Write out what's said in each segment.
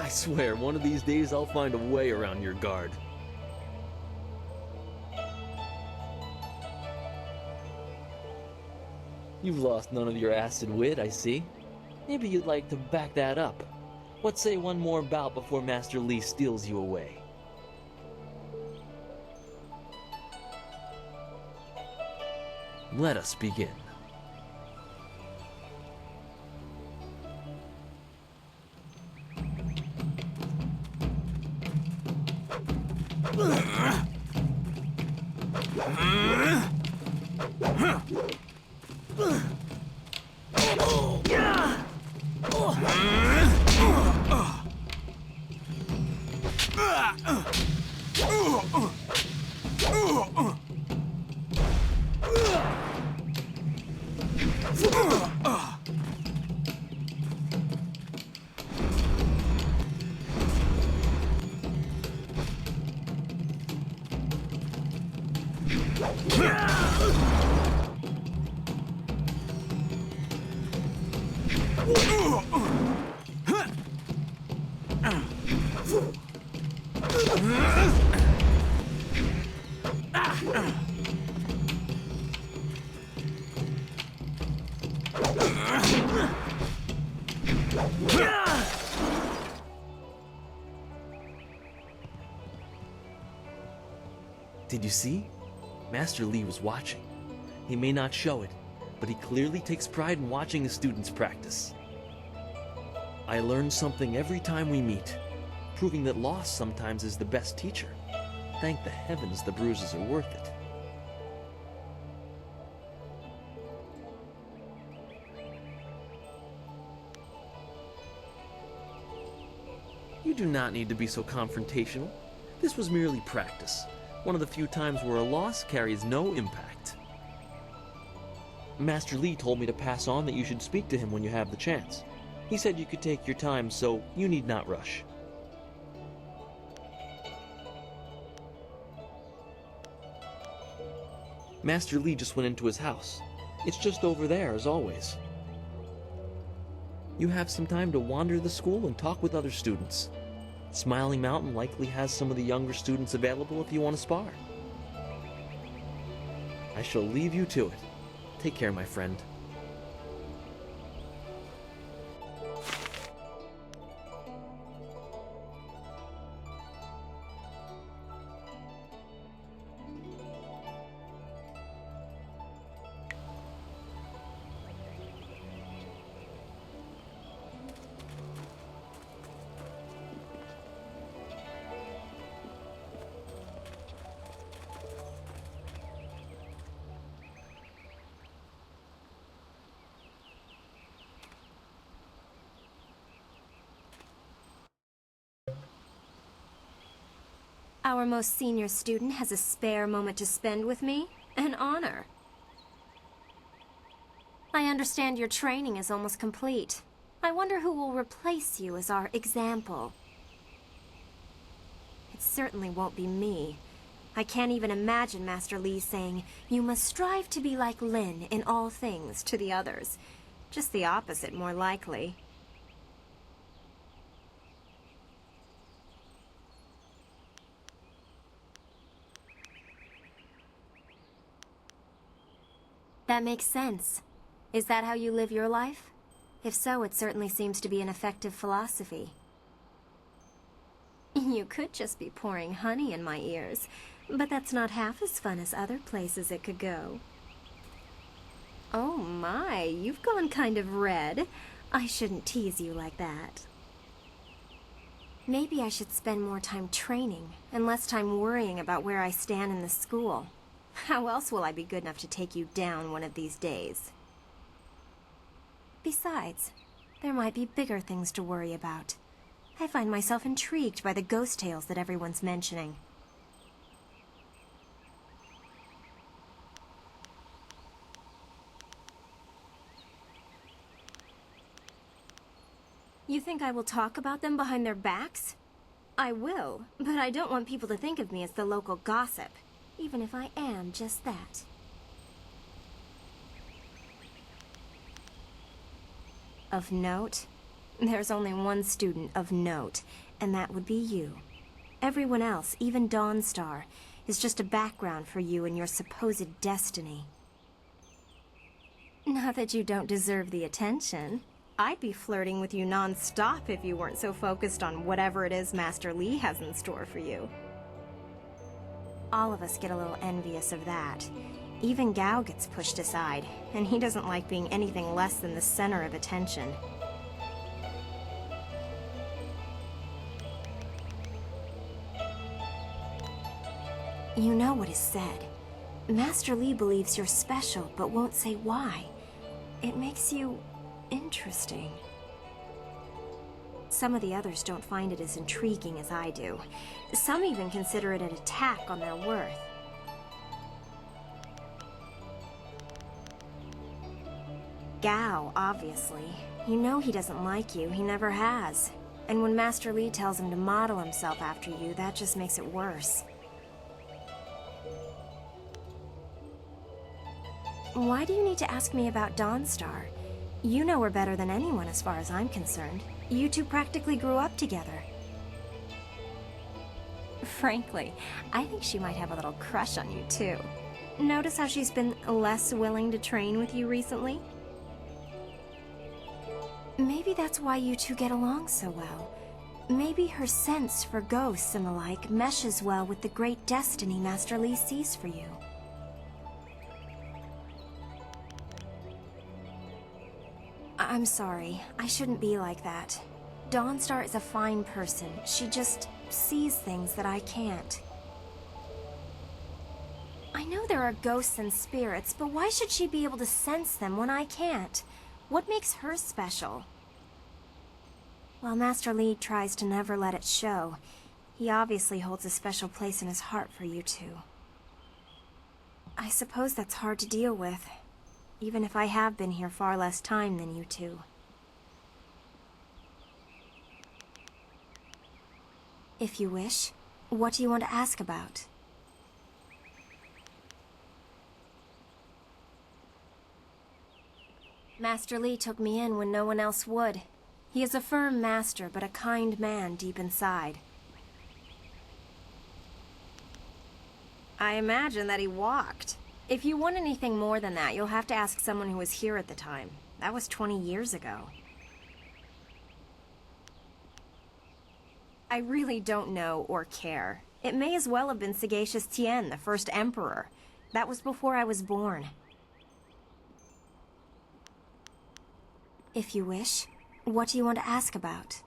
I swear, one of these days I'll find a way around your guard. You've lost none of your acid wit, I see. Maybe you'd like to back that up. What say one more bout before Master Li steals you away? Let us begin. Did you see? Master Li was watching. He may not show it, but he clearly takes pride in watching his students practice. I learn something every time we meet, proving that loss sometimes is the best teacher. Thank the heavens the bruises are worth it. You do not need to be so confrontational. This was merely practice. One of the few times where a loss carries no impact. Master Li told me to pass on that you should speak to him when you have the chance. He said you could take your time, so you need not rush. Master Li just went into his house. It's just over there, as always. You have some time to wander the school and talk with other students. Smiling Mountain likely has some of the younger students available if you want to spar. I shall leave you to it. Take care, my friend. Our most senior student has a spare moment to spend with me? An honor. I understand your training is almost complete. I wonder who will replace you as our example. It certainly won't be me. I can't even imagine Master Li saying, "You must strive to be like Lin in all things," to the others. Just the opposite, more likely. That makes sense. Is that how you live your life? If so, it certainly seems to be an effective philosophy. You could just be pouring honey in my ears, but that's not half as fun as other places it could go. Oh my, you've gone kind of red. I shouldn't tease you like that. Maybe I should spend more time training and less time worrying about where I stand in the school. How else will I be good enough to take you down one of these days? Besides, there might be bigger things to worry about. I find myself intrigued by the ghost tales that everyone's mentioning. You think I will talk about them behind their backs? I will, but I don't want people to think of me as the local gossip, even if I am just that. Of note? There's only one student of note, and that would be you. Everyone else, even Dawnstar, is just a background for you and your supposed destiny. Not that you don't deserve the attention. I'd be flirting with you non-stop if you weren't so focused on whatever it is Master Li has in store for you. All of us get a little envious of that. Even Gao gets pushed aside, and he doesn't like being anything less than the center of attention. You know what is said. Master Li believes you're special, but won't say why. It makes you interesting. Some of the others don't find it as intriguing as I do. Some even consider it an attack on their worth. Gao, obviously. You know he doesn't like you, he never has. And when Master Li tells him to model himself after you, that just makes it worse. Why do you need to ask me about Dawnstar? You know her better than anyone as far as I'm concerned. You two practically grew up together. Frankly, I think she might have a little crush on you too. Notice how she's been less willing to train with you recently? Maybe that's why you two get along so well. Maybe her sense for ghosts and the like meshes well with the great destiny Master Li sees for you. I'm sorry. I shouldn't be like that. Dawnstar is a fine person. She just sees things that I can't. I know there are ghosts and spirits, but why should she be able to sense them when I can't? What makes her special? While Master Li tries to never let it show, he obviously holds a special place in his heart for you two. I suppose that's hard to deal with, even if I have been here far less time than you two. If you wish, what do you want to ask about? Master Li took me in when no one else would. He is a firm master, but a kind man deep inside. I imagine that he walked. If you want anything more than that, you'll have to ask someone who was here at the time. That was 20 years ago. I really don't know or care. It may as well have been Sagacious Tien, the first emperor. That was before I was born. If you wish, what do you want to ask about?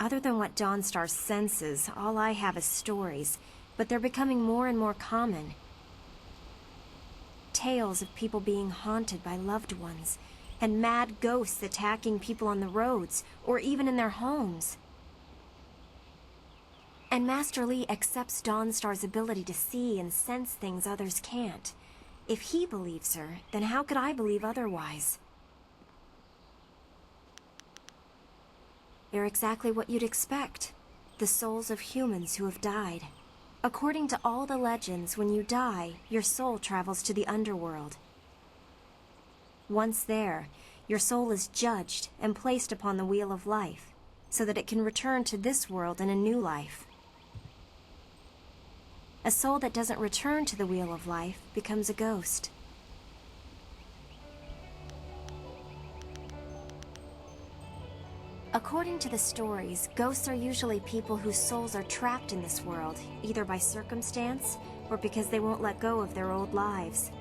Other than what Dawnstar senses, all I have is stories, but they're becoming more and more common. Tales of people being haunted by loved ones, and mad ghosts attacking people on the roads, or even in their homes. And Master Li accepts Dawnstar's ability to see and sense things others can't. If he believes her, then how could I believe otherwise? They're exactly what you'd expect. The souls of humans who have died. According to all the legends, when you die, your soul travels to the underworld. Once there, your soul is judged and placed upon the wheel of life, so that it can return to this world in a new life. A soul that doesn't return to the wheel of life becomes a ghost. According to the stories, ghosts are usually people whose souls are trapped in this world, either by circumstance or because they won't let go of their old lives.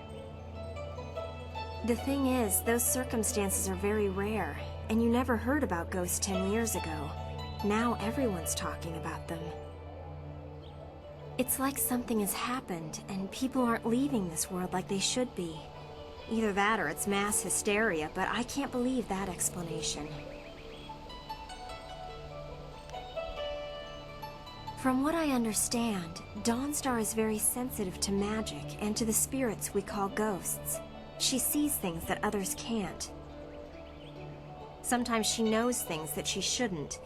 The thing is, those circumstances are very rare, and you never heard about ghosts 10 years ago. Now everyone's talking about them. It's like something has happened, and people aren't leaving this world like they should be. Either that or it's mass hysteria, but I can't believe that explanation. From what I understand, Dawnstar is very sensitive to magic and to the spirits we call ghosts. She sees things that others can't. Sometimes she knows things that she shouldn't.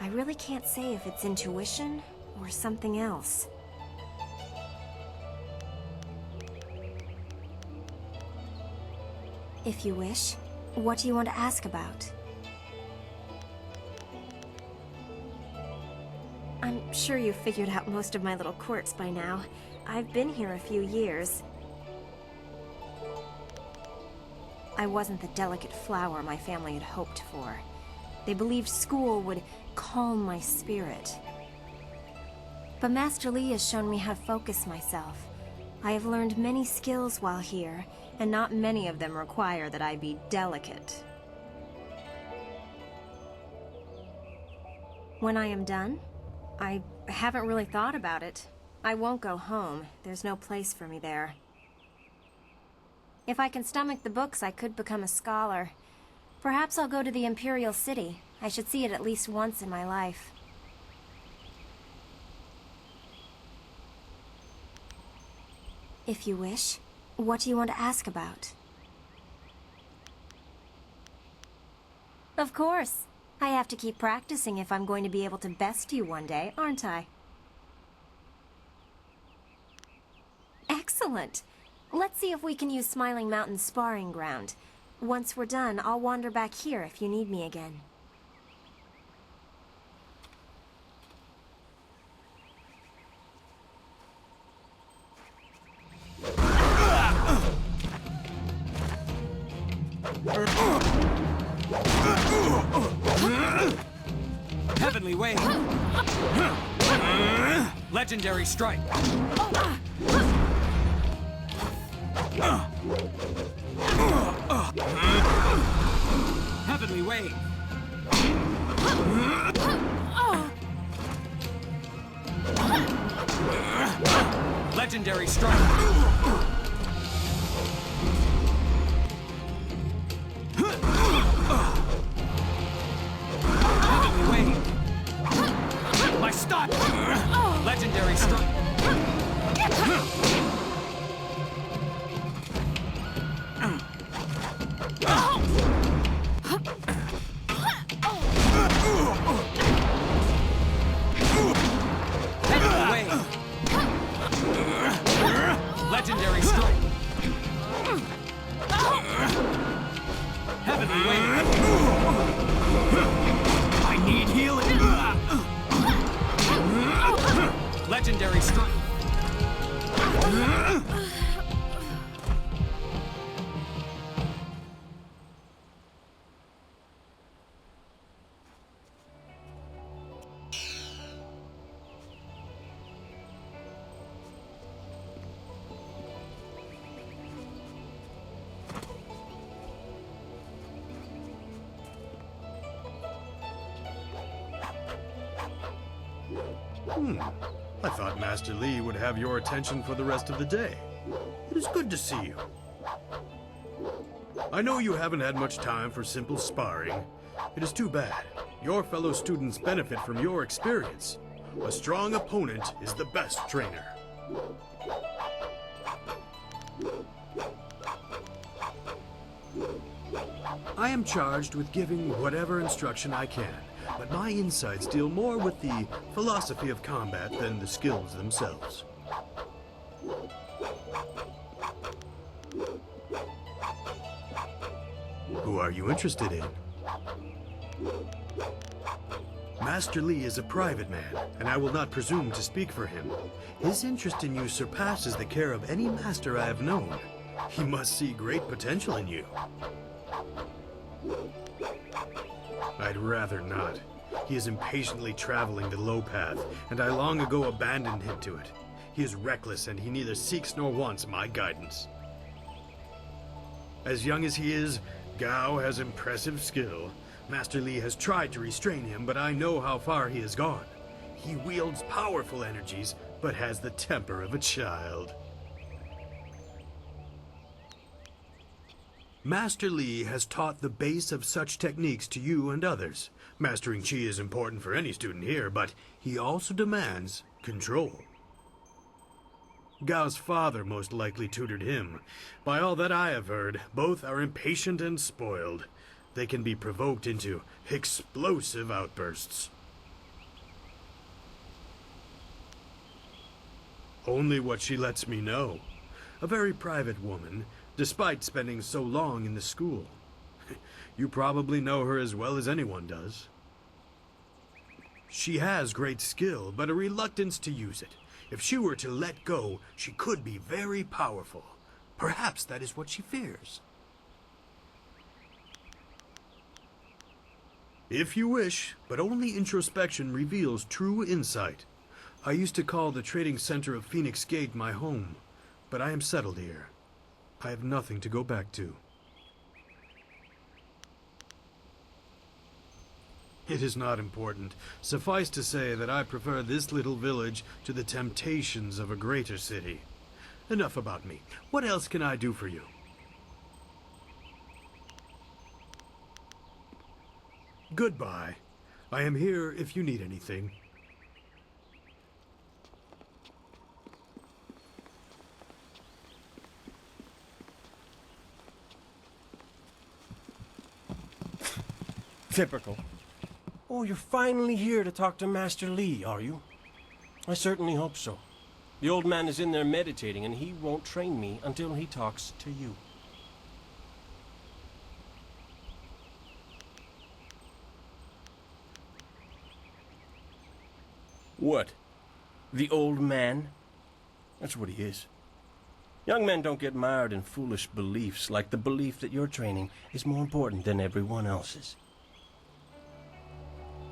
I really can't say if it's intuition or something else. If you wish, What do you want to ask about? I'm sure you've figured out most of my little quirks by now. I've been here a few years. I wasn't the delicate flower my family had hoped for. They believed school would calm my spirit. But Master Li has shown me how to focus myself. I have learned many skills while here, and not many of them require that I be delicate. When I am done, I haven't really thought about it. I won't go home. There's no place for me there. If I can stomach the books, I could become a scholar. Perhaps I'll go to the Imperial City. I should see it at least once in my life. If you wish. What do you want to ask about? Of course. I have to keep practicing if I'm going to be able to best you one day, aren't I? Excellent. Let's see if we can use Smiling Mountain's sparring ground. Once we're done, I'll wander back here if you need me again. Heavenly Wave! Legendary Strike! Heavenly Wave! Legendary Strike! My stop! Legendary strike! Heavenly Wave! Legendary strike! Heavenly Wave! I need healing! Legendary strike! I thought Master Li would have your attention for the rest of the day. It is good to see you. I know you haven't had much time for simple sparring. It is too bad. Your fellow students benefit from your experience. A strong opponent is the best trainer. I am charged with giving whatever instruction I can, but my insights deal more with the philosophy of combat than the skills themselves. Who are you interested in? Master Li is a private man, and I will not presume to speak for him. His interest in you surpasses the care of any master I have known. He must see great potential in you. I'd rather not. He is impatiently traveling the low path, and I long ago abandoned him to it. He is reckless, and he neither seeks nor wants my guidance. As young as he is, Gao has impressive skill. Master Li has tried to restrain him, but I know how far he has gone. He wields powerful energies, but has the temper of a child. Master Li has taught the base of such techniques to you and others. Mastering Qi is important for any student here, but he also demands control. Gao's father most likely tutored him. By all that I have heard, both are impatient and spoiled. They can be provoked into explosive outbursts. Only what she lets me know. A very private woman, despite spending so long in the school. You probably know her as well as anyone does. She has great skill, but a reluctance to use it. If she were to let go, she could be very powerful. Perhaps that is what she fears. If you wish, but only introspection reveals true insight. I used to call the trading center of Phoenix Gate my home, but I am settled here. I have nothing to go back to. It is not important. Suffice to say that I prefer this little village to the temptations of a greater city. Enough about me. What else can I do for you? Goodbye. I am here if you need anything. Typical. Oh, you're finally here to talk to Master Li, are you? I certainly hope so. The old man is in there meditating, and he won't train me until he talks to you. What? The old man? That's what he is. Young men don't get mired in foolish beliefs like the belief that your training is more important than everyone else's.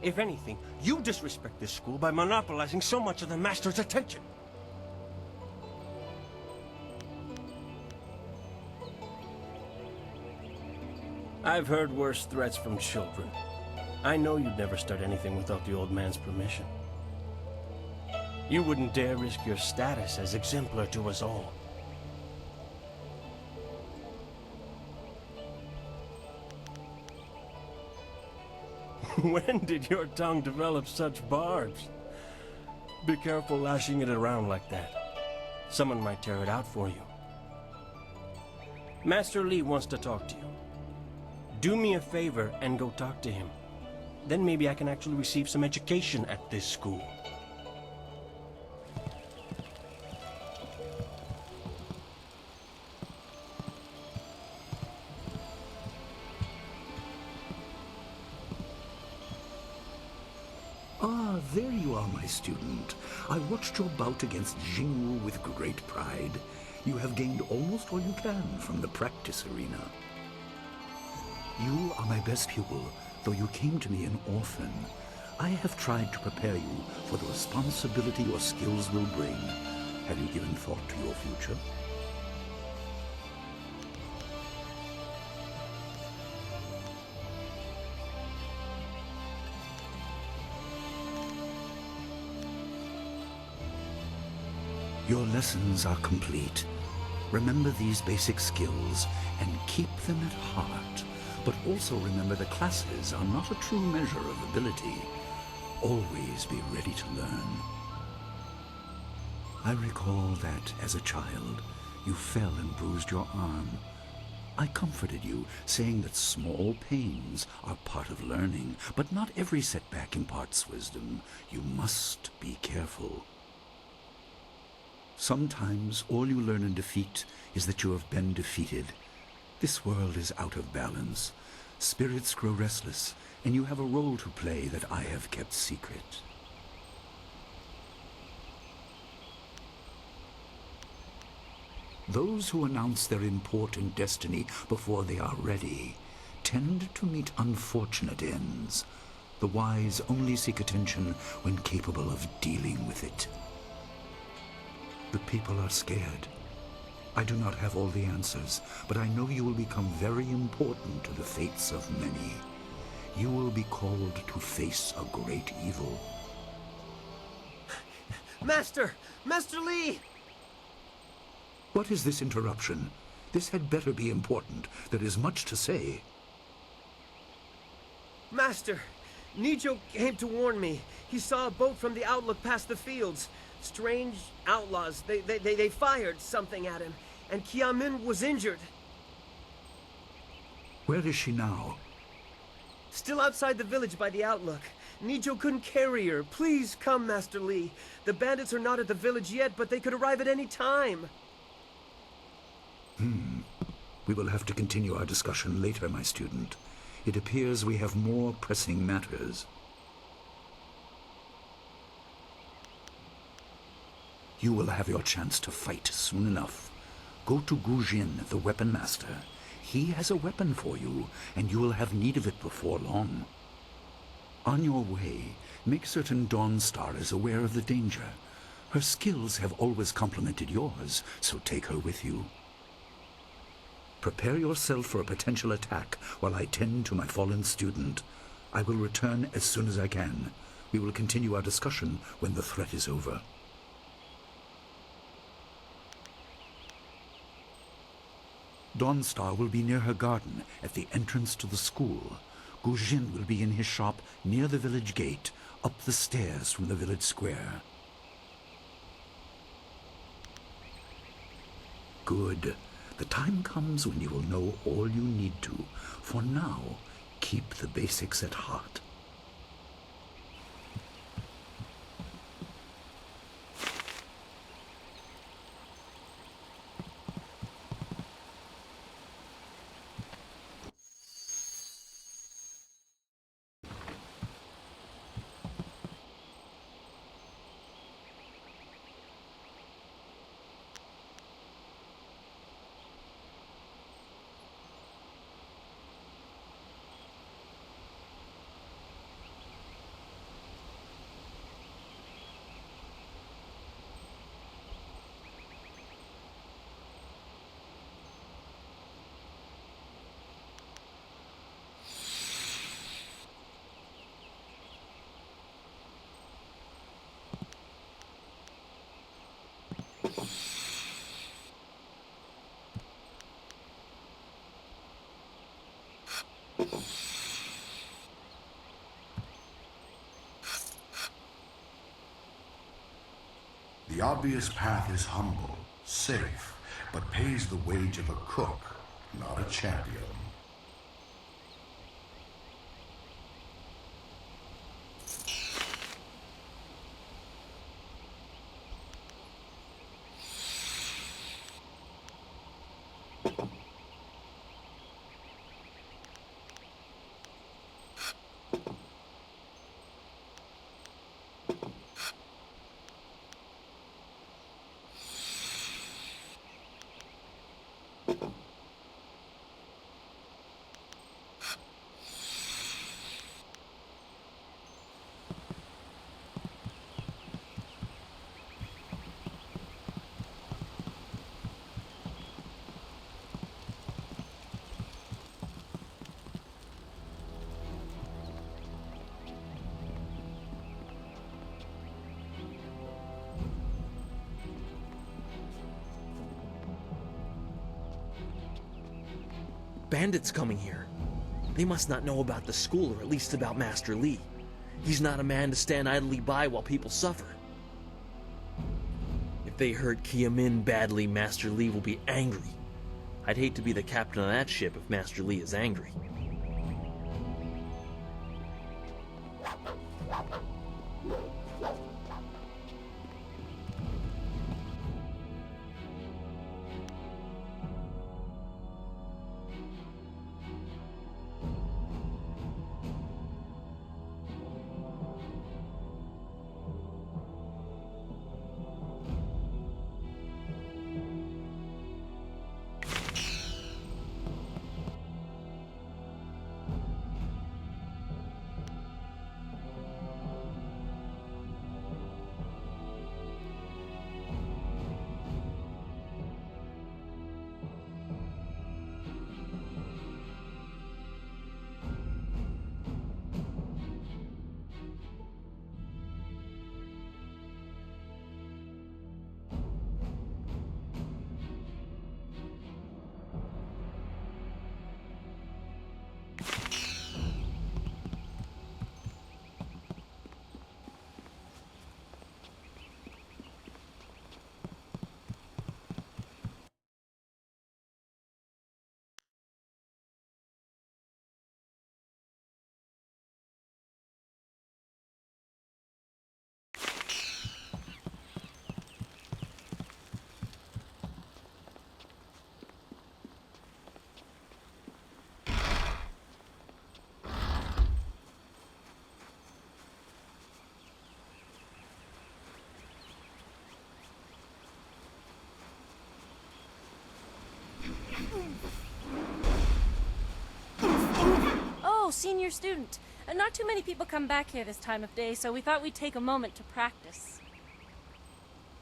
If anything, you disrespect this school by monopolizing so much of the master's attention. I've heard worse threats from children. I know you'd never start anything without the old man's permission. You wouldn't dare risk your status as exemplar to us all. When did your tongue develop such barbs? Be careful lashing it around like that. Someone might tear it out for you. Master Li wants to talk to you. Do me a favor and go talk to him. Then maybe I can actually receive some education at this school. Ah, there you are, my student. I watched your bout against Jingwu with great pride. You have gained almost all you can from the practice arena. You are my best pupil, though you came to me an orphan. I have tried to prepare you for the responsibility your skills will bring. Have you given thought to your future? Your lessons are complete. Remember these basic skills and keep them at heart. But also remember the classes are not a true measure of ability. Always be ready to learn. I recall that, as a child, you fell and bruised your arm. I comforted you, saying that small pains are part of learning, but not every setback imparts wisdom. You must be careful. Sometimes all you learn in defeat is that you have been defeated. This world is out of balance. Spirits grow restless, and you have a role to play that I have kept secret. Those who announce their important destiny before they are ready tend to meet unfortunate ends. The wise only seek attention when capable of dealing with it. The people are scared. I do not have all the answers, but I know you will become very important to the fates of many. You will be called to face a great evil. Master! Master Li! What is this interruption? This had better be important. There is much to say. Master! Nijo came to warn me. He saw a boat from the outlook past the fields. Strange outlaws. They fired something at him, and Kiamin was injured. Where is she now? Still outside the village by the outlook. Nijo couldn't carry her. Please come, Master Li. The bandits are not at the village yet, but they could arrive at any time. We will have to continue our discussion later, my student. It appears we have more pressing matters. You will have your chance to fight soon enough. Go to Gujin, the weapon master. He has a weapon for you, and you will have need of it before long. On your way, make certain Dawnstar is aware of the danger. Her skills have always complemented yours, so take her with you. Prepare yourself for a potential attack while I tend to my fallen student. I will return as soon as I can. We will continue our discussion when the threat is over. Dawnstar will be near her garden at the entrance to the school. Gujin will be in his shop near the village gate, up the stairs from the village square. Good. The time comes when you will know all you need to. For now, keep the basics at heart. The obvious path is humble, safe, but pays the wage of a cook, not a champion. Bandits coming here. They must not know about the school, or at least about Master Li. He's not a man to stand idly by while people suffer. If they hurt Kiamin badly, Master Li will be angry. I'd hate to be the captain of that ship if Master Li is angry. Oh, senior student. Not too many people come back here this time of day, so we thought we'd take a moment to practice.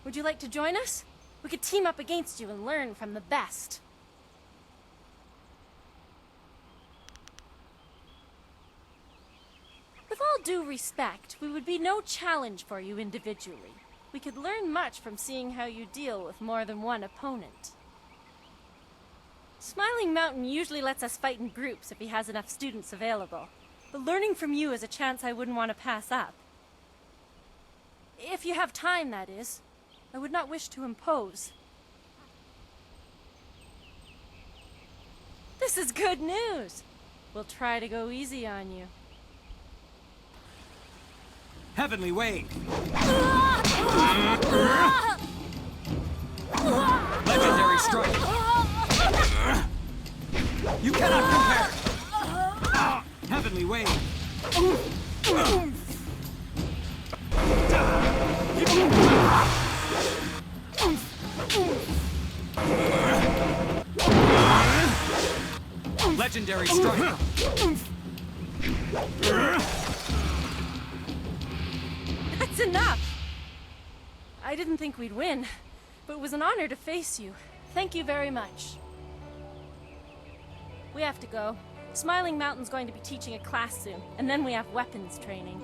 Would you like to join us? We could team up against you and learn from the best. With all due respect, we would be no challenge for you individually. We could learn much from seeing how you deal with more than one opponent. Smiling Mountain usually lets us fight in groups if he has enough students available. But learning from you is a chance I wouldn't want to pass up. If you have time, that is. I would not wish to impose. This is good news. We'll try to go easy on you. Heavenly Wave. Legendary Strike. You cannot compare. Heavenly Wave. Legendary Strike. That's enough! I didn't think we'd win, but it was an honor to face you. Thank you very much. We have to go. Smiling Mountain's going to be teaching a class soon, and then we have weapons training.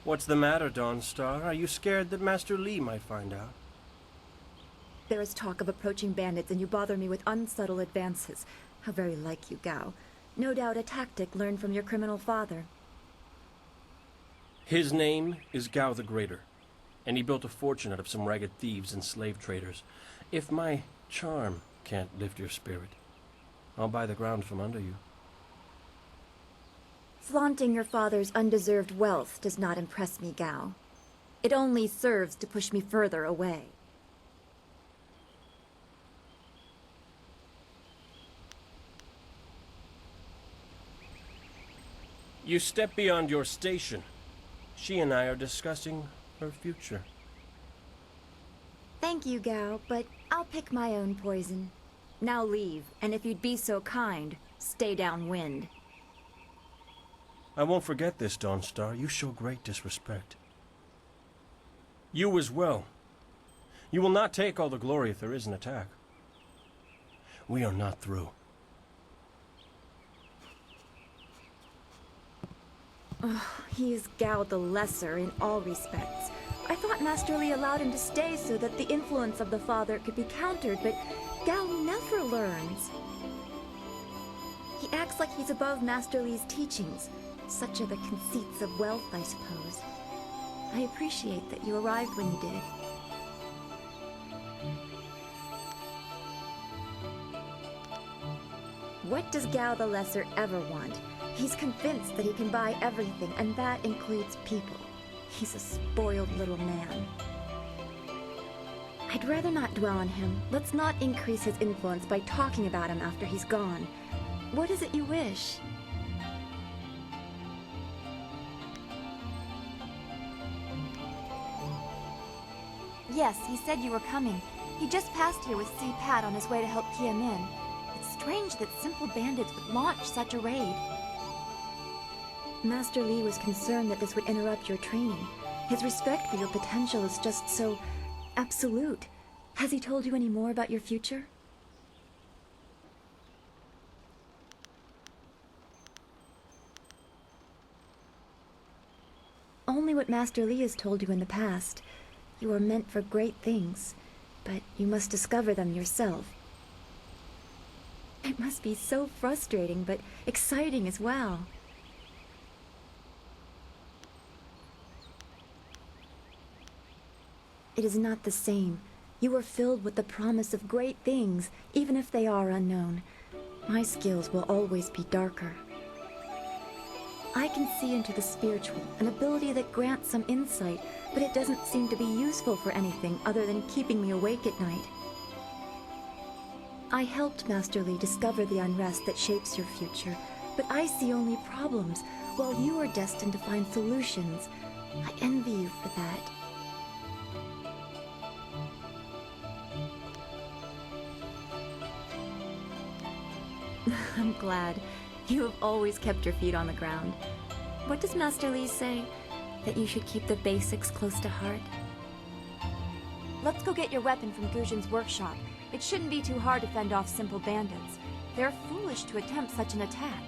What's the matter, Dawnstar? Are you scared that Master Li might find out? There is talk of approaching bandits, and you bother me with unsubtle advances. How very like you, Gao. No doubt a tactic learned from your criminal father. His name is Gao the Greater, and he built a fortune out of some ragged thieves and slave traders. If my charm can't lift your spirit, I'll buy the ground from under you. Flaunting your father's undeserved wealth does not impress me, Gao. It only serves to push me further away. You step beyond your station. She and I are discussing her future. Thank you, Gao, but I'll pick my own poison. Now leave, and if you'd be so kind, stay downwind. I won't forget this, Dawnstar. You show great disrespect. You as well. You will not take all the glory if there is an attack. We are not through. He is Gao the Lesser in all respects. I thought Master Li allowed him to stay so that the influence of the father could be countered, but Gao never learns. He acts like he's above Master Li's teachings. Such are the conceits of wealth, I suppose. I appreciate that you arrived when you did. What does Gao the Lesser ever want? He's convinced that he can buy everything, and that includes people. He's a spoiled little man. I'd rather not dwell on him. Let's not increase his influence by talking about him after he's gone. What is it you wish? Yes, he said you were coming. He just passed here with C. Pat on his way to help PM in. It's strange that simple bandits would launch such a raid. Master Li was concerned that this would interrupt your training. His respect for your potential is just so absolute. Has he told you any more about your future? Only what Master Li has told you in the past. You are meant for great things, but you must discover them yourself. It must be so frustrating, but exciting as well. It is not the same. You are filled with the promise of great things, even if they are unknown. My skills will always be darker. I can see into the spiritual, an ability that grants some insight, but it doesn't seem to be useful for anything other than keeping me awake at night. I helped Master Li discover the unrest that shapes your future, but I see only problems, while you are destined to find solutions. I envy you for that. I'm glad. You have always kept your feet on the ground. What does Master Li say? That you should keep the basics close to heart? Let's go get your weapon from Guzhen's workshop. It shouldn't be too hard to fend off simple bandits. They're foolish to attempt such an attack.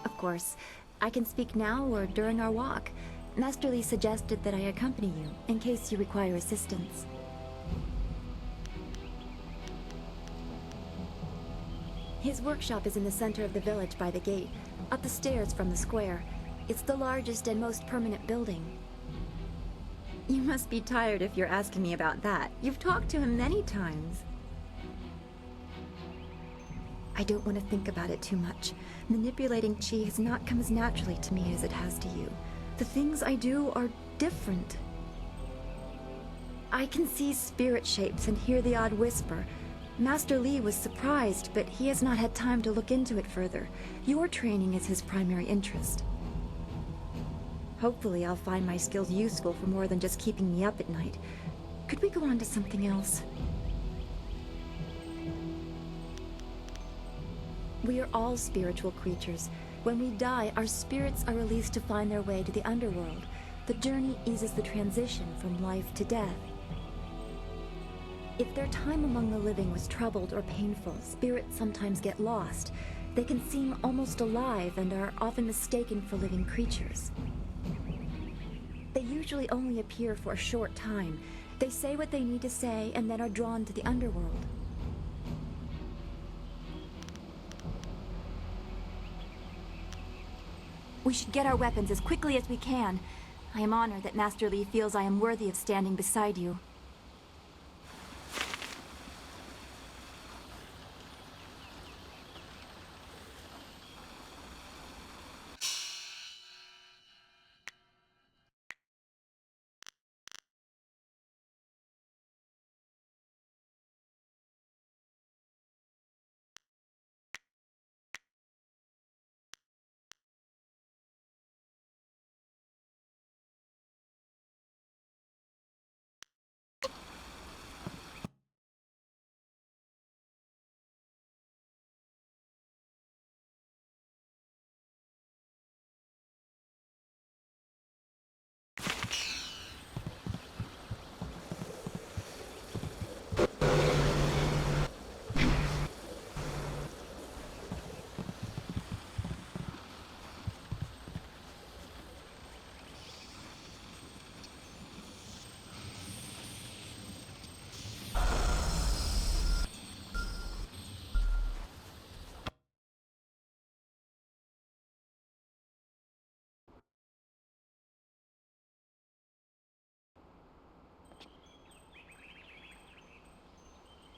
Of course, I can speak now or during our walk. Master Li suggested that I accompany you, in case you require assistance. His workshop is in the center of the village by the gate, up the stairs from the square. It's the largest and most permanent building. You must be tired if you're asking me about that. You've talked to him many times. I don't want to think about it too much. Manipulating Qi has not come as naturally to me as it has to you. The things I do are different. I can see spirit shapes and hear the odd whisper. Master Li was surprised, but he has not had time to look into it further. Your training is his primary interest. Hopefully I'll find my skills useful for more than just keeping me up at night. Could we go on to something else? We are all spiritual creatures. When we die, our spirits are released to find their way to the underworld. The journey eases the transition from life to death. If their time among the living was troubled or painful, spirits sometimes get lost. They can seem almost alive and are often mistaken for living creatures. They usually only appear for a short time. They say what they need to say and then are drawn to the underworld. We should get our weapons as quickly as we can. I am honored that Master Li feels I am worthy of standing beside you.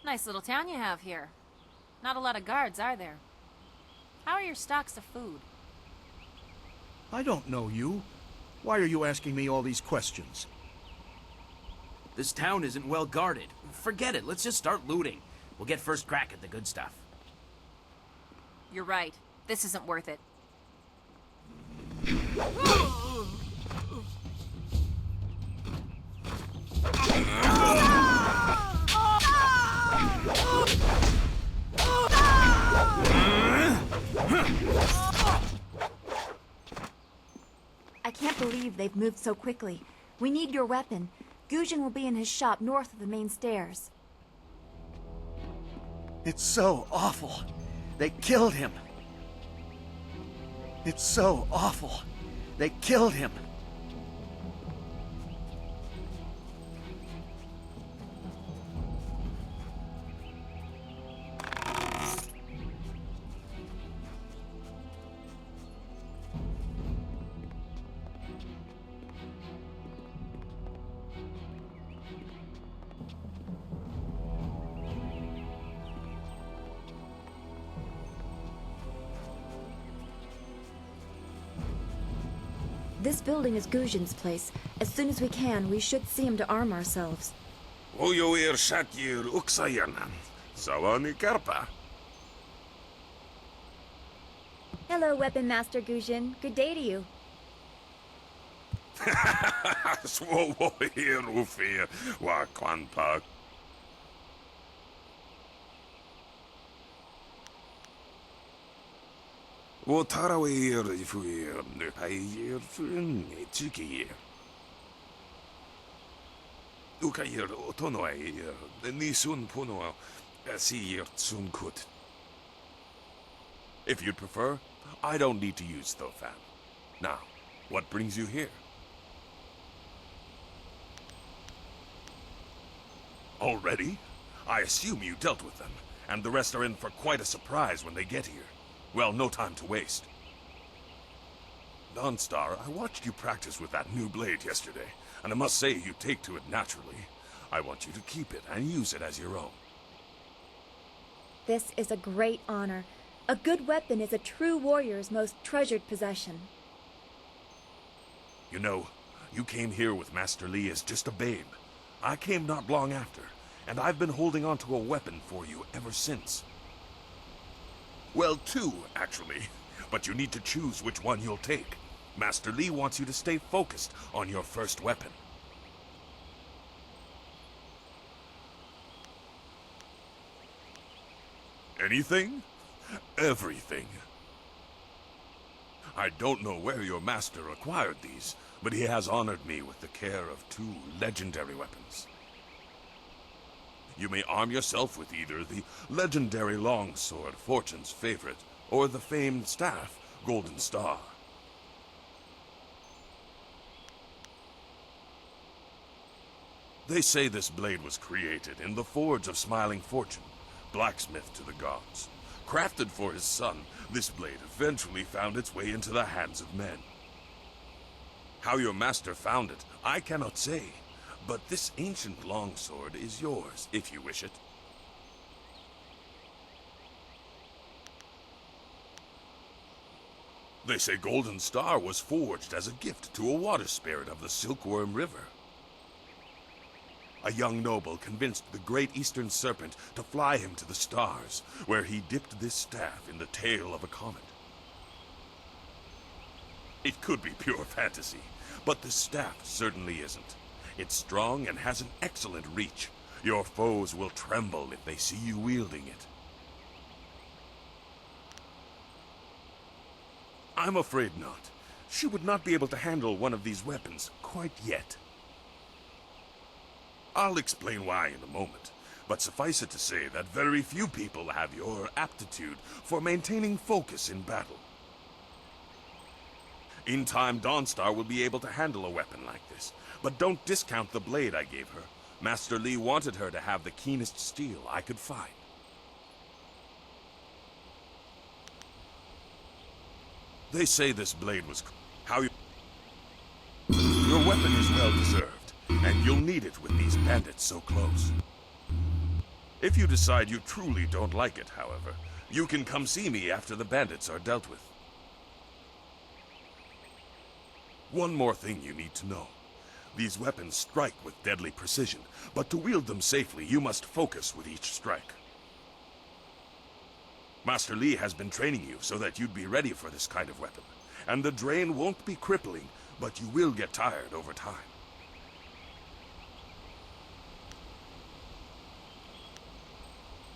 Nice little town you have here. Not a lot of guards, are there? How are your stocks of food? I don't know you. Why are you asking me all these questions? This town isn't well guarded. Forget it, let's just start looting. We'll get first crack at the good stuff. You're right. This isn't worth it. I can't believe they've moved so quickly. We need your weapon. Gujin will be in his shop north of the main stairs. It's so awful. They killed him. It's so awful. They killed him. This building is Gujin's place. As soon as we can, we should see him to arm ourselves. Ujoir Shakir Uksayanan. Sawani Karpa. Hello, Weapon Master Gujin. Good day to you. Swoir Ufir Wakwanpa. Wotarawir Ifuir Nupayir Fun Chiki. Ukayir Otonoir Nisun Puno Asir Tsunkut. If you'd prefer, I don't need to use Thofan. Now, what brings you here? Already? I assume you dealt with them, and the rest are in for quite a surprise when they get here. Well, no time to waste. Dawnstar, I watched you practice with that new blade yesterday, and I must say you take to it naturally. I want you to keep it and use it as your own. This is a great honor. A good weapon is a true warrior's most treasured possession. You know, you came here with Master Li as just a babe. I came not long after, and I've been holding on to a weapon for you ever since. Well, two, actually. But you need to choose which one you'll take. Master Li wants you to stay focused on your first weapon. Anything? Everything. I don't know where your master acquired these, but he has honored me with the care of two legendary weapons. You may arm yourself with either the legendary longsword, Fortune's favorite, or the famed staff, Golden Star. They say this blade was created in the Forge of Smiling Fortune, blacksmith to the gods. Crafted for his son, this blade eventually found its way into the hands of men. How your master found it, I cannot say, but this ancient longsword is yours, if you wish it. They say Golden Star was forged as a gift to a water spirit of the Silkworm River. A young noble convinced the great eastern serpent to fly him to the stars, where he dipped this staff in the tail of a comet. It could be pure fantasy, but the staff certainly isn't. It's strong and has an excellent reach. Your foes will tremble if they see you wielding it. I'm afraid not. She would not be able to handle one of these weapons quite yet. I'll explain why in a moment, but suffice it to say that very few people have your aptitude for maintaining focus in battle. In time, Dawnstar will be able to handle a weapon like this, but don't discount the blade I gave her. Master Li wanted her to have the keenest steel I could find. They say this blade was how you... Your weapon is well deserved. And you'll need it with these bandits so close. If you decide you truly don't like it, however, you can come see me after the bandits are dealt with. One more thing you need to know. These weapons strike with deadly precision, but to wield them safely, you must focus with each strike. Master Li has been training you so that you'd be ready for this kind of weapon, and the drain won't be crippling, but you will get tired over time.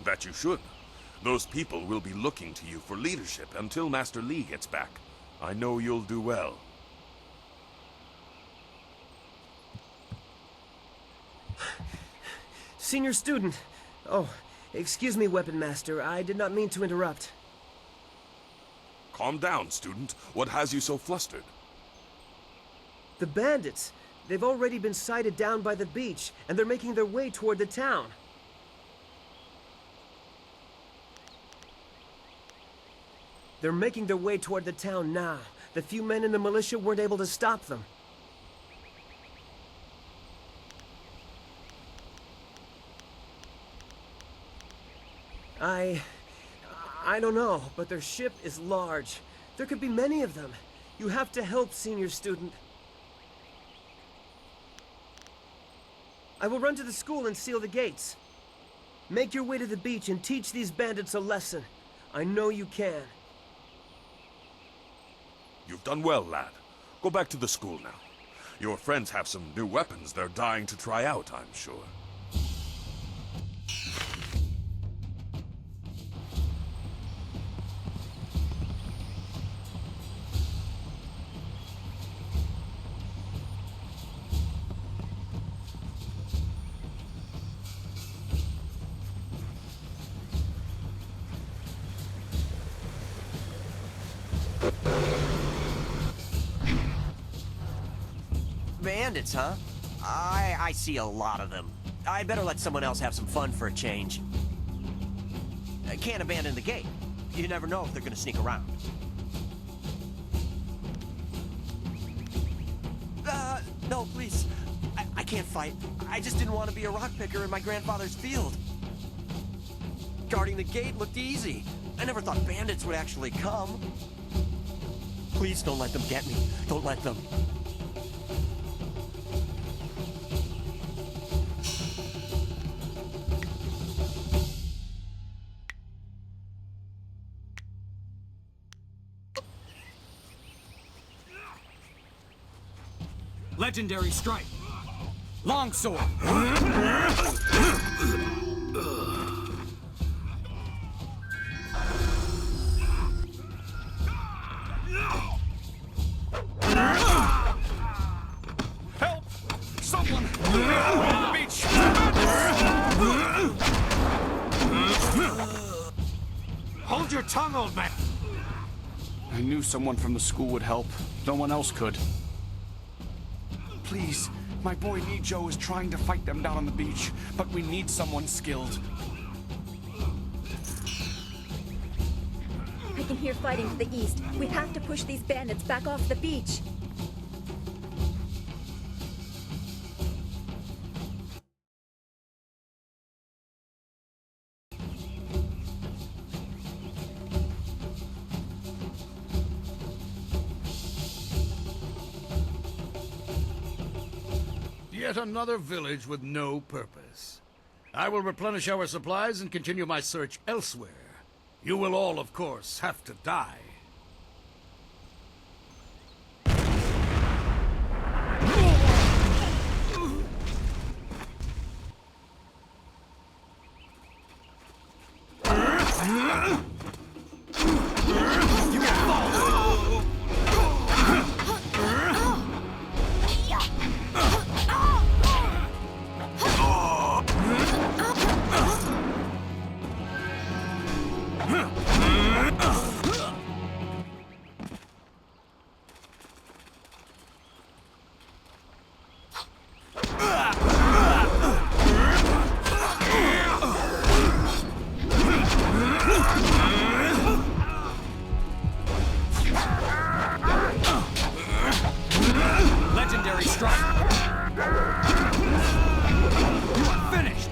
That you should. Those people will be looking to you for leadership until Master Li gets back. I know you'll do well. Senior student. Oh, excuse me, Weapon Master. I did not mean to interrupt. Calm down, student. What has you so flustered? The bandits. They've already been sighted down by the beach, and they're making their way toward the town. They're making their way toward the town now. The few men in the militia weren't able to stop them. I don't know, but their ship is large. There could be many of them. You have to help, senior student. I will run to the school and seal the gates. Make your way to the beach and teach these bandits a lesson. I know you can. You've done well, lad. Go back to the school now. Your friends have some new weapons they're dying to try out, I'm sure. Bandits, huh? I see a lot of them. I'd better let someone else have some fun for a change. I can't abandon the gate. You never know if they're gonna sneak around. No, please. I can't fight. I just didn't want to be a rock picker in my grandfather's field. Guarding the gate looked easy. I never thought bandits would actually come. Please don't let them get me. Don't let them. Legendary strike. Longsword. Help! Someone! Beach! Hold your tongue, old man! I knew someone from the school would help. No one else could. Please, my boy Nijo is trying to fight them down on the beach, but we need someone skilled. I can hear fighting to the east. We have to push these bandits back off the beach. Yet another village with no purpose. I will replenish our supplies and continue my search elsewhere. You will all, of course, have to die. Legendary strike! You are finished!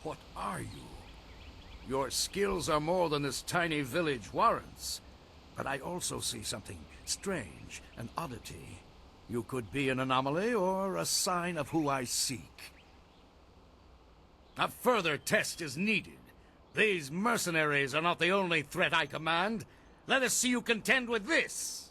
What are you? Your skills are more than this tiny village warrants. But I also see something strange, an oddity. You could be an anomaly or a sign of who I seek. A further test is needed. These mercenaries are not the only threat I command. Let us see you contend with this!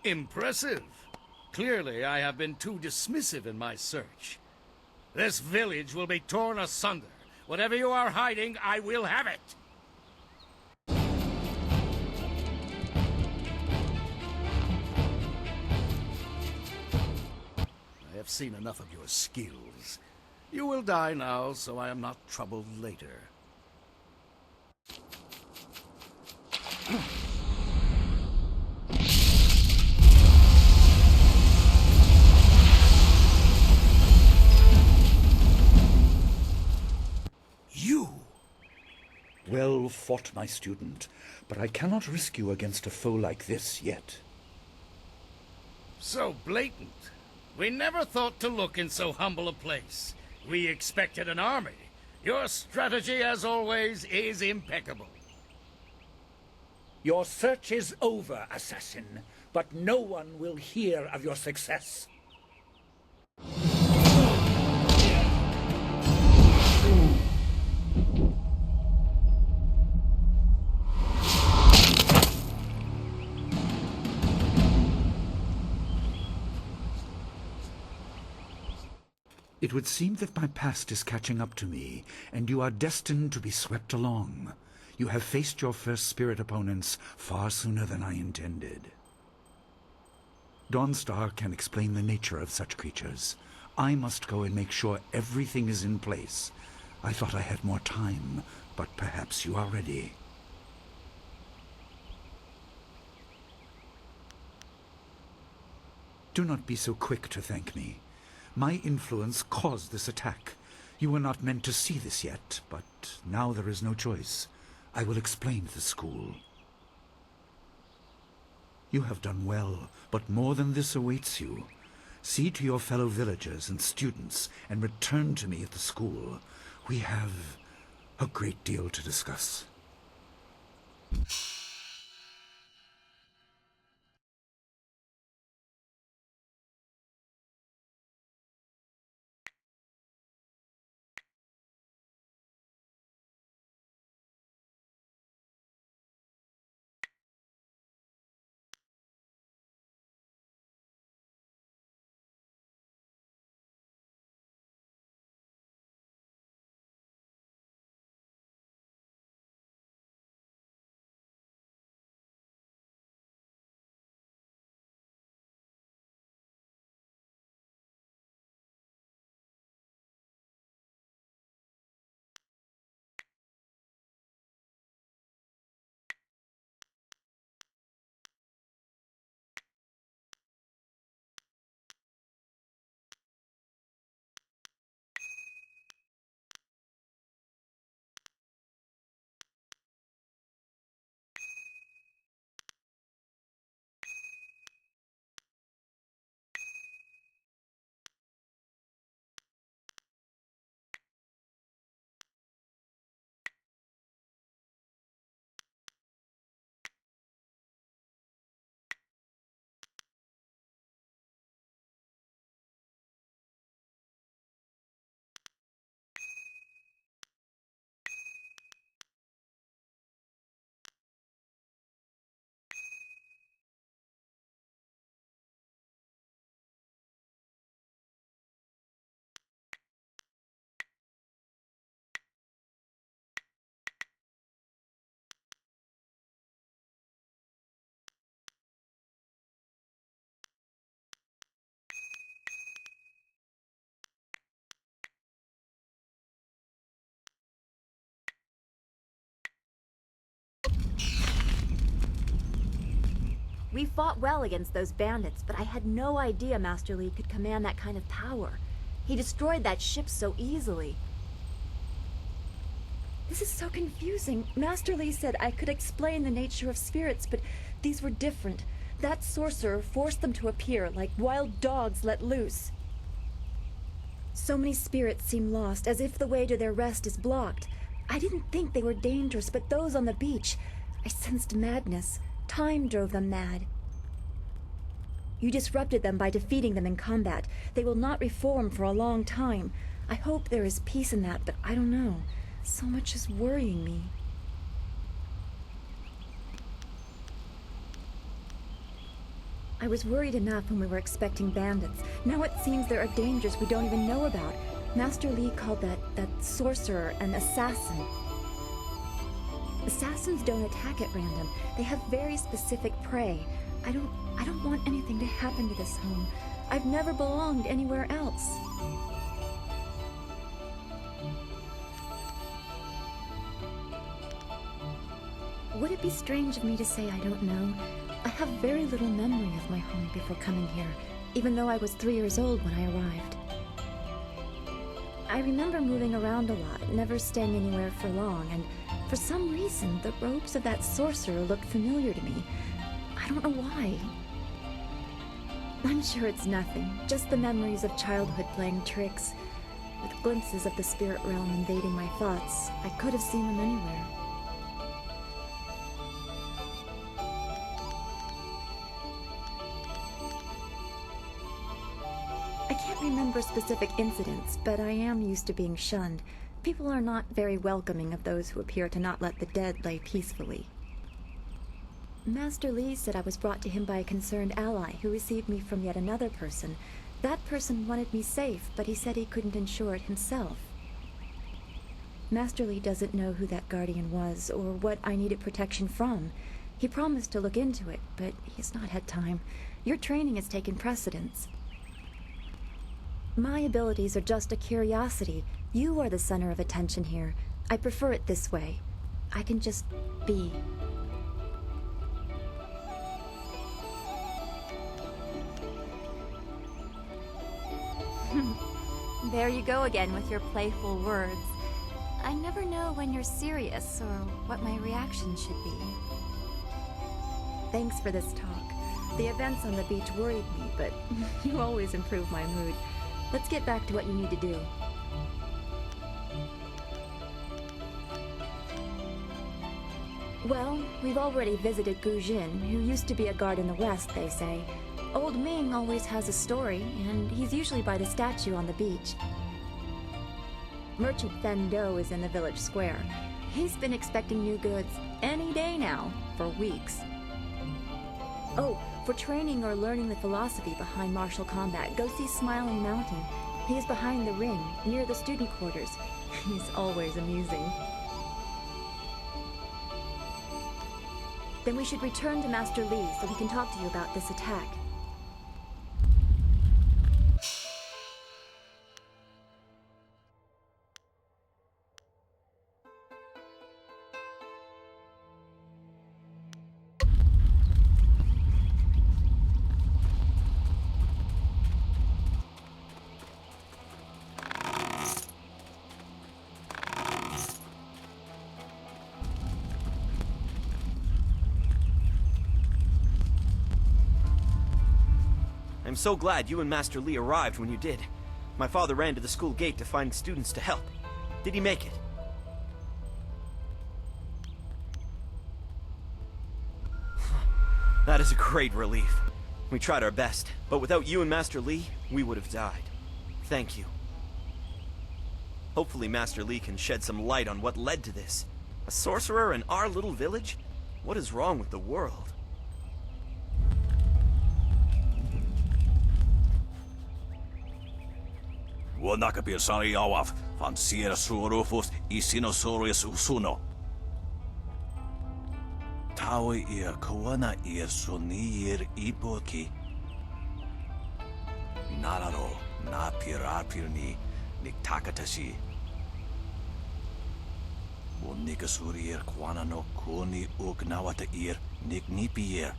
Impressive. Clearly, I have been too dismissive in my search. This village will be torn asunder. Whatever you are hiding, I will have it. I have seen enough of your skills. You will die now, so I am not troubled later. You! Well fought, my student, but I cannot risk you against a foe like this yet. So blatant. We never thought to look in so humble a place. We expected an army. Your strategy, as always, is impeccable. Your search is over, assassin, but no one will hear of your success. It would seem that my past is catching up to me, and you are destined to be swept along. You have faced your first spirit opponents far sooner than I intended. Dawnstar can explain the nature of such creatures. I must go and make sure everything is in place. I thought I had more time, but perhaps you are ready. Do not be so quick to thank me. My influence caused this attack. You were not meant to see this yet, but now there is no choice. I will explain the school. You have done well, but more than this awaits you. See to your fellow villagers and students, and return to me at the school. We have a great deal to discuss. We fought well against those bandits, but I had no idea Master Li could command that kind of power. He destroyed that ship so easily. This is so confusing. Master Li said I could explain the nature of spirits, but these were different. That sorcerer forced them to appear like wild dogs let loose. So many spirits seem lost, as if the way to their rest is blocked. I didn't think they were dangerous, but those on the beach, I sensed madness. Time drove them mad. You disrupted them by defeating them in combat. They will not reform for a long time. I hope there is peace in that, but I don't know. So much is worrying me. I was worried enough when we were expecting bandits. Now it seems there are dangers we don't even know about. Master Li called that sorcerer an assassin. Assassins don't attack at random. They have very specific prey. I don't want anything to happen to this home. I've never belonged anywhere else. Would it be strange of me to say I don't know? I have very little memory of my home before coming here, even though I was 3 years old when I arrived. I remember moving around a lot, never staying anywhere for long, and for some reason, the robes of that sorcerer looked familiar to me. I don't know why. I'm sure it's nothing, just the memories of childhood playing tricks, with glimpses of the spirit realm invading my thoughts. I could have seen them anywhere. I can't remember specific incidents, but I am used to being shunned. People are not very welcoming of those who appear to not let the dead lay peacefully. Master Li said I was brought to him by a concerned ally who received me from yet another person. That person wanted me safe, but he said he couldn't ensure it himself. Master Li doesn't know who that guardian was or what I needed protection from. He promised to look into it, but he's not had time. Your training has taken precedence. My abilities are just a curiosity. You are the center of attention here. I prefer it this way. I can just be. There you go again with your playful words. I never know when you're serious or what my reaction should be. Thanks for this talk. The events on the beach worried me, but you always improve my mood. Let's get back to what you need to do. Well, we've already visited Gu Jin, who used to be a guard in the west, they say. Old Ming always has a story, and he's usually by the statue on the beach. Merchant Fen Do is in the village square. He's been expecting new goods any day now, for weeks. Oh, for training or learning the philosophy behind martial combat, go see Smiling Mountain. He's behind the ring, near the student quarters. He's always amusing. Then we should return to Master Li so he can talk to you about this attack. I'm so glad you and Master Li arrived when you did. My father ran to the school gate to find students to help. Did he make it? That is a great relief. We tried our best, but without you and Master Li, we would have died. Thank you. Hopefully Master Li can shed some light on what led to this. A sorcerer in our little village? What is wrong with the world? Wanakapir sari awaf, van sier surufus isinosaurus usuno. Tawi ir kawana ir sunir ipoki. Nararo, na pirapirni, niktakatashi. Unikasurir kwana no kuni uknawata ir niknipier.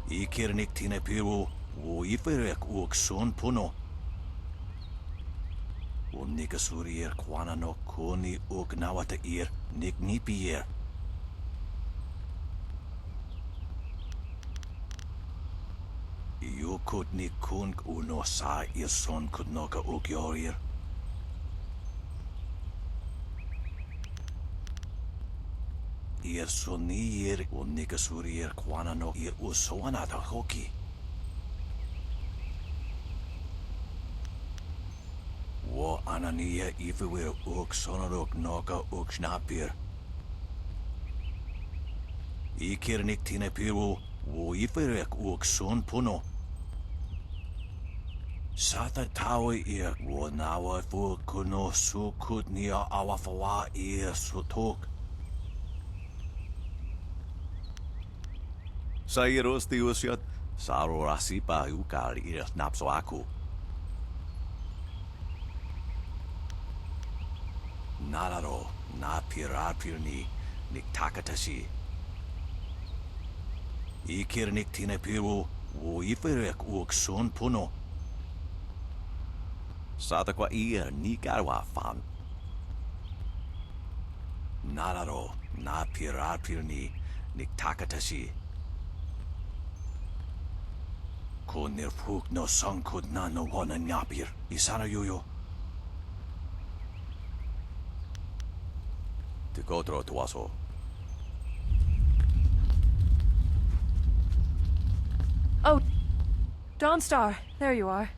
Ikirnik tine piru, wo iferek uk son puno. Unikasurir kwana no kuni uknawata ir niknipier. Yukut ni kunk uno sa ir son kudnoka ukyorir. Ir sonir unikasurir kwana no ir usoanata hoki. Wo anania ifewe uk sonorok noka uk snapir. Ikirnik tine piru, wo iferek uk son puno. Sata tawe ir, wo nawa fu kuno sukut nia awafawa ir sutok. Sairos tiusiot, saro rasipa ukar ir napsoaku. Nararo, na pirapirni, niktakatashi. Ikirnik tine piru, wo iferek uk son puno. Satakwa ir nikarwa fan. Nararo, na pirapirni, niktakatashi. Konir fuk no sankud na no wana nyapir, isana yuyo. Tikotro tuaso. Oh, Dawnstar, there you are.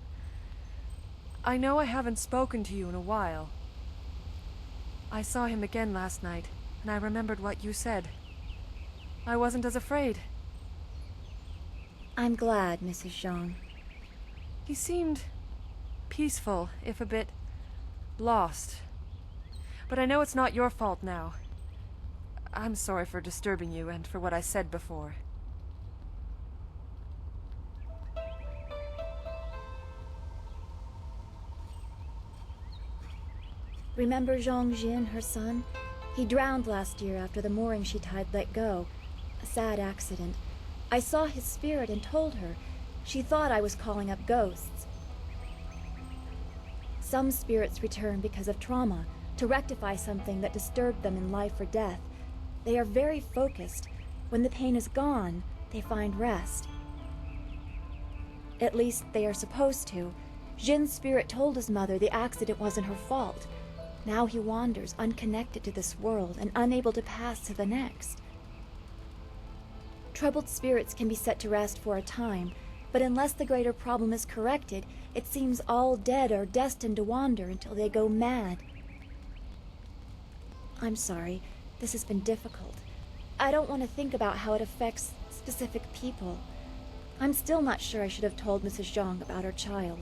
I know I haven't spoken to you in a while. I saw him again last night, and I remembered what you said. I wasn't as afraid. I'm glad, Mrs. Zhang. He seemed peaceful, if a bit lost. But I know it's not your fault now. I'm sorry for disturbing you and for what I said before. Remember Zhang Jin, her son? He drowned last year after the mooring she tied let go. A sad accident. I saw his spirit and told her. She thought I was calling up ghosts. Some spirits return because of trauma, to rectify something that disturbed them in life or death. They are very focused. When the pain is gone, they find rest. At least they are supposed to. Jin's spirit told his mother the accident wasn't her fault. Now he wanders, unconnected to this world and unable to pass to the next. Troubled spirits can be set to rest for a time, but unless the greater problem is corrected, it seems all dead are destined to wander until they go mad. I'm sorry, this has been difficult. I don't want to think about how it affects specific people. I'm still not sure I should have told Mrs. Zhang about her child.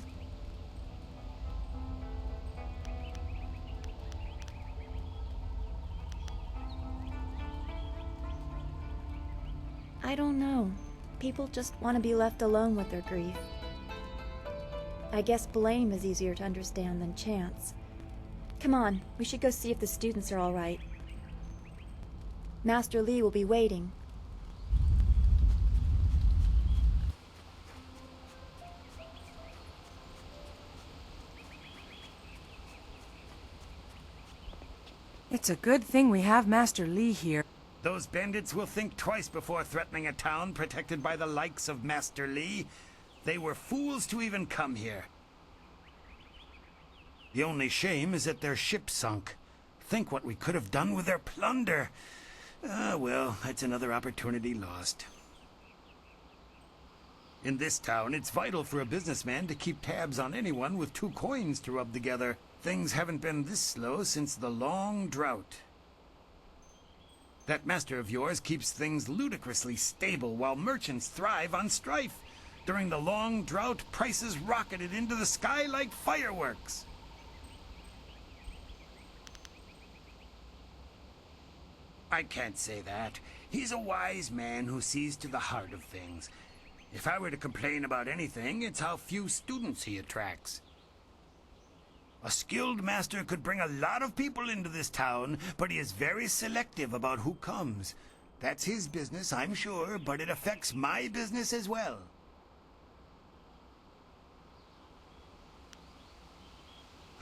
I don't know. People just want to be left alone with their grief. I guess blame is easier to understand than chance. Come on, we should go see if the students are all right. Master Li will be waiting. It's a good thing we have Master Li here. Those bandits will think twice before threatening a town protected by the likes of Master Li. They were fools to even come here. The only shame is that their ship sunk. Think what we could have done with their plunder. Well, that's another opportunity lost. In this town, it's vital for a businessman to keep tabs on anyone with 2 coins to rub together. Things haven't been this slow since the long drought. That master of yours keeps things ludicrously stable while merchants thrive on strife. During the long drought, prices rocketed into the sky like fireworks. I can't say that. He's a wise man who sees to the heart of things. If I were to complain about anything, it's how few students he attracts. A skilled master could bring a lot of people into this town, but he is very selective about who comes. That's his business, I'm sure, but it affects my business as well.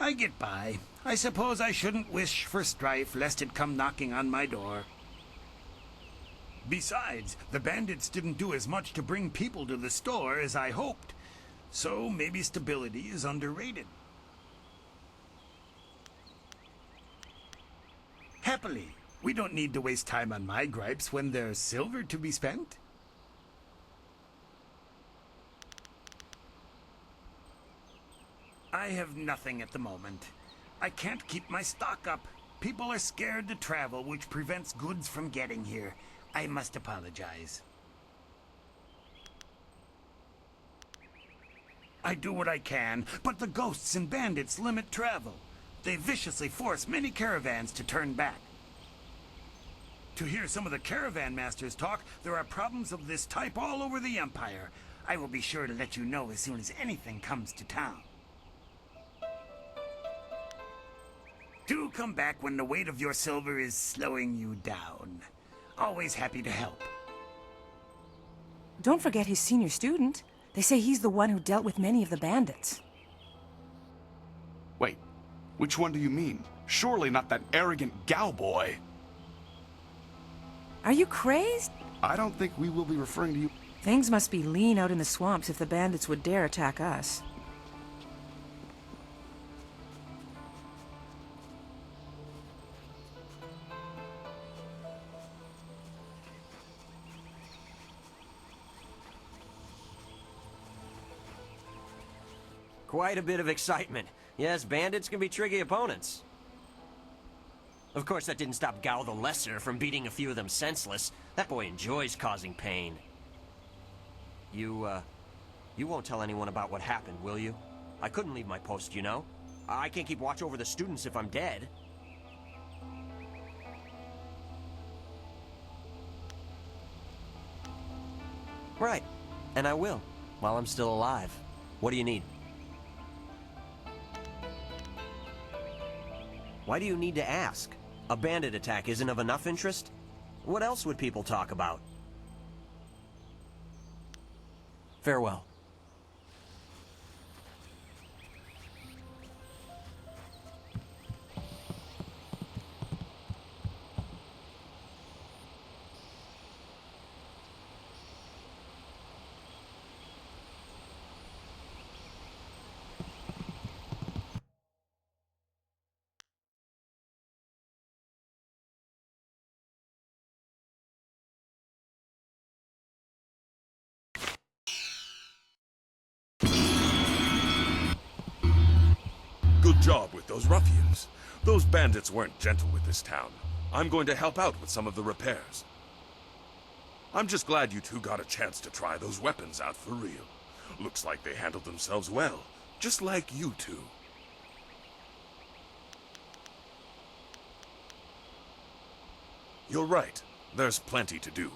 I get by. I suppose I shouldn't wish for strife, lest it come knocking on my door. Besides, the bandits didn't do as much to bring people to the store as I hoped. So maybe stability is underrated. Happily, we don't need to waste time on my gripes when there's silver to be spent. I have nothing at the moment. I can't keep my stock up. People are scared to travel, which prevents goods from getting here. I must apologize. I do what I can, but the ghosts and bandits limit travel. They viciously force many caravans to turn back. To hear some of the caravan masters talk, there are problems of this type all over the Empire. I will be sure to let you know as soon as anything comes to town. Do come back when the weight of your silver is slowing you down. Always happy to help. Don't forget his senior student. They say he's the one who dealt with many of the bandits. Wait, which one do you mean? Surely not that arrogant Gao boy. Are you crazed? I don't think we will be referring to you. Things must be lean out in the swamps if the bandits would dare attack us. Quite a bit of excitement. Yes, bandits can be tricky opponents. Of course, that didn't stop Gao the Lesser from beating a few of them senseless. That boy enjoys causing pain. You won't tell anyone about what happened, will you? I couldn't leave my post, you know. I can't keep watch over the students if I'm dead. Right, and I will, while I'm still alive. What do you need? Why do you need to ask? A bandit attack isn't of enough interest? What else would people talk about? Farewell. Good job with those ruffians. Those bandits weren't gentle with this town. I'm going to help out with some of the repairs. I'm just glad you two got a chance to try those weapons out for real. Looks like they handled themselves well, just like you two. You're right. There's plenty to do.